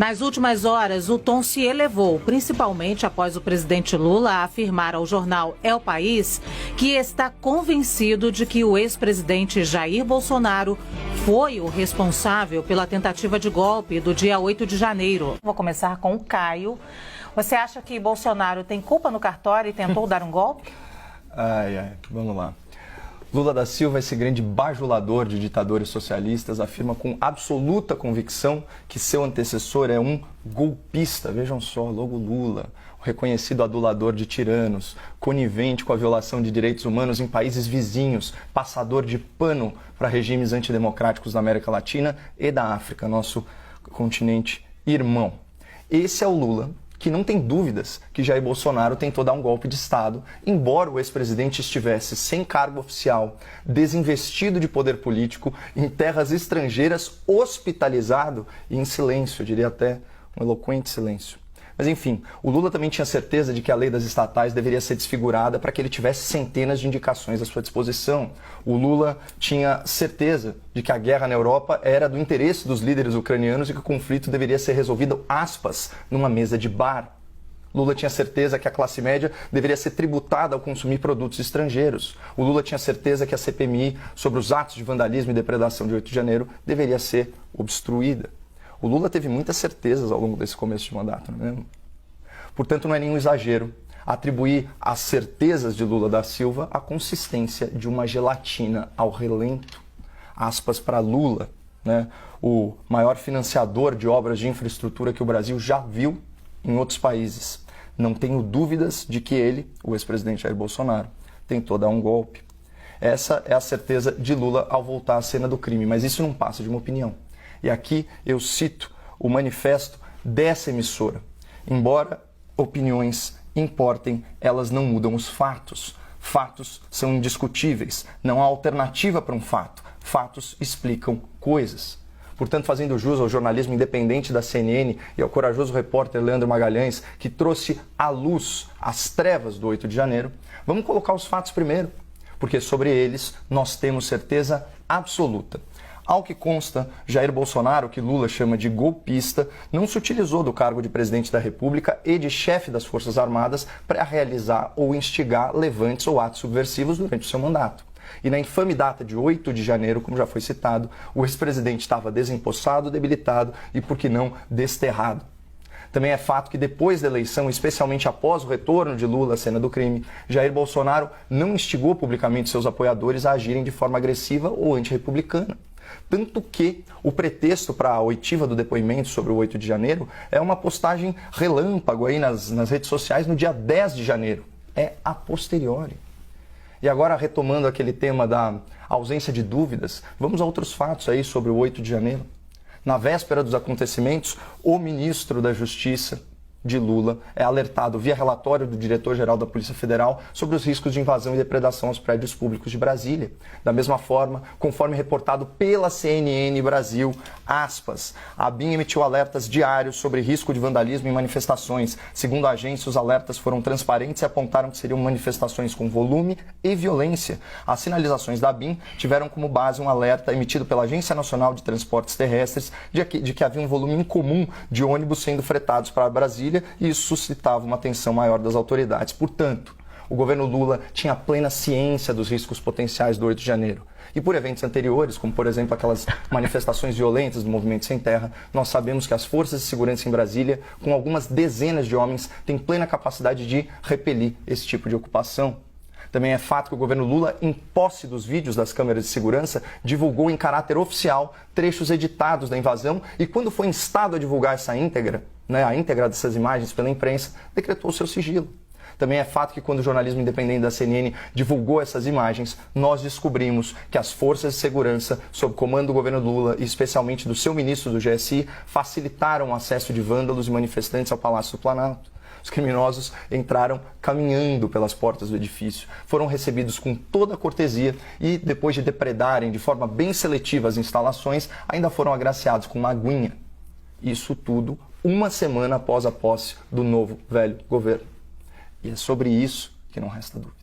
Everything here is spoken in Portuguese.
Nas últimas horas, o tom se elevou, principalmente após o presidente Lula afirmar ao jornal El País que está convencido de que o ex-presidente Jair Bolsonaro foi o responsável pela tentativa de golpe do dia 8 de janeiro. Vou começar com o Caio. Você acha que Bolsonaro tem culpa no cartório e tentou dar um golpe? Vamos lá. Lula da Silva, esse grande bajulador de ditadores socialistas, afirma com absoluta convicção que seu antecessor é um golpista. Vejam só, logo Lula, o reconhecido adulador de tiranos, conivente com a violação de direitos humanos em países vizinhos, passador de pano para regimes antidemocráticos da América Latina e da África, nosso continente irmão. Esse é o Lula que não tem dúvidas que Jair Bolsonaro tentou dar um golpe de Estado, embora o ex-presidente estivesse sem cargo oficial, desinvestido de poder político, em terras estrangeiras, hospitalizado e em silêncio, eu diria até um eloquente silêncio. Mas enfim, o Lula também tinha certeza de que a lei das estatais deveria ser desfigurada para que ele tivesse centenas de indicações à sua disposição. O Lula tinha certeza de que a guerra na Europa era do interesse dos líderes ucranianos e que o conflito deveria ser resolvido, aspas, numa mesa de bar. Lula tinha certeza que a classe média deveria ser tributada ao consumir produtos estrangeiros. O Lula tinha certeza que a CPMI sobre os atos de vandalismo e depredação de 8 de janeiro deveria ser obstruída. O Lula teve muitas certezas ao longo desse começo de mandato, não é mesmo? Portanto, não é nenhum exagero atribuir às certezas de Lula da Silva a consistência de uma gelatina ao relento. Aspas para Lula, né? O maior financiador de obras de infraestrutura que o Brasil já viu em outros países. Não tenho dúvidas de que ele, o ex-presidente Jair Bolsonaro, tentou dar um golpe. Essa é a certeza de Lula ao voltar à cena do crime, mas isso não passa de uma opinião. E aqui eu cito o manifesto dessa emissora. Embora opiniões importem, elas não mudam os fatos. Fatos são indiscutíveis. Não há alternativa para um fato. Fatos explicam coisas. Portanto, fazendo jus ao jornalismo independente da CNN e ao corajoso repórter Leandro Magalhães, que trouxe à luz as trevas do 8 de janeiro, vamos colocar os fatos primeiro, porque sobre eles nós temos certeza absoluta. Ao que consta, Jair Bolsonaro, que Lula chama de golpista, não se utilizou do cargo de presidente da República e de chefe das Forças Armadas para realizar ou instigar levantes ou atos subversivos durante o seu mandato. E na infame data de 8 de janeiro, como já foi citado, o ex-presidente estava desempossado, debilitado e, por que não, desterrado. Também é fato que depois da eleição, especialmente após o retorno de Lula à cena do crime, Jair Bolsonaro não instigou publicamente seus apoiadores a agirem de forma agressiva ou antirrepublicana. Tanto que o pretexto para a oitiva do depoimento sobre o 8 de janeiro é uma postagem relâmpago aí nas redes sociais no dia 10 de janeiro. É a posteriori. E agora, retomando aquele tema da ausência de dúvidas, vamos a outros fatos aí sobre o 8 de janeiro. Na véspera dos acontecimentos, o ministro da Justiça de Lula é alertado via relatório do diretor-geral da Polícia Federal sobre os riscos de invasão e depredação aos prédios públicos de Brasília. Da mesma forma, conforme reportado pela CNN Brasil, aspas, a ABIN emitiu alertas diários sobre risco de vandalismo em manifestações. Segundo a agência, os alertas foram transparentes e apontaram que seriam manifestações com volume e violência. As sinalizações da ABIN tiveram como base um alerta emitido pela Agência Nacional de Transportes Terrestres de que havia um volume incomum de ônibus sendo fretados para Brasília, e isso suscitava uma atenção maior das autoridades. Portanto, o governo Lula tinha plena ciência dos riscos potenciais do 8 de janeiro. E por eventos anteriores, como por exemplo aquelas manifestações violentas do Movimento Sem Terra, nós sabemos que as forças de segurança em Brasília, com algumas dezenas de homens, têm plena capacidade de repelir esse tipo de ocupação. Também é fato que o governo Lula, em posse dos vídeos das câmeras de segurança, divulgou em caráter oficial trechos editados da invasão e, quando foi instado a divulgar essa íntegra, a íntegra dessas imagens pela imprensa, decretou seu sigilo. Também é fato que, quando o jornalismo independente da CNN divulgou essas imagens, nós descobrimos que as forças de segurança, sob comando do governo Lula e especialmente do seu ministro do GSI, facilitaram o acesso de vândalos e manifestantes ao Palácio do Planalto. Os criminosos entraram caminhando pelas portas do edifício, foram recebidos com toda a cortesia e, depois de depredarem de forma bem seletiva as instalações, ainda foram agraciados com uma aguinha. Isso tudo uma semana após a posse do novo velho governo. E é sobre isso que não resta dúvida.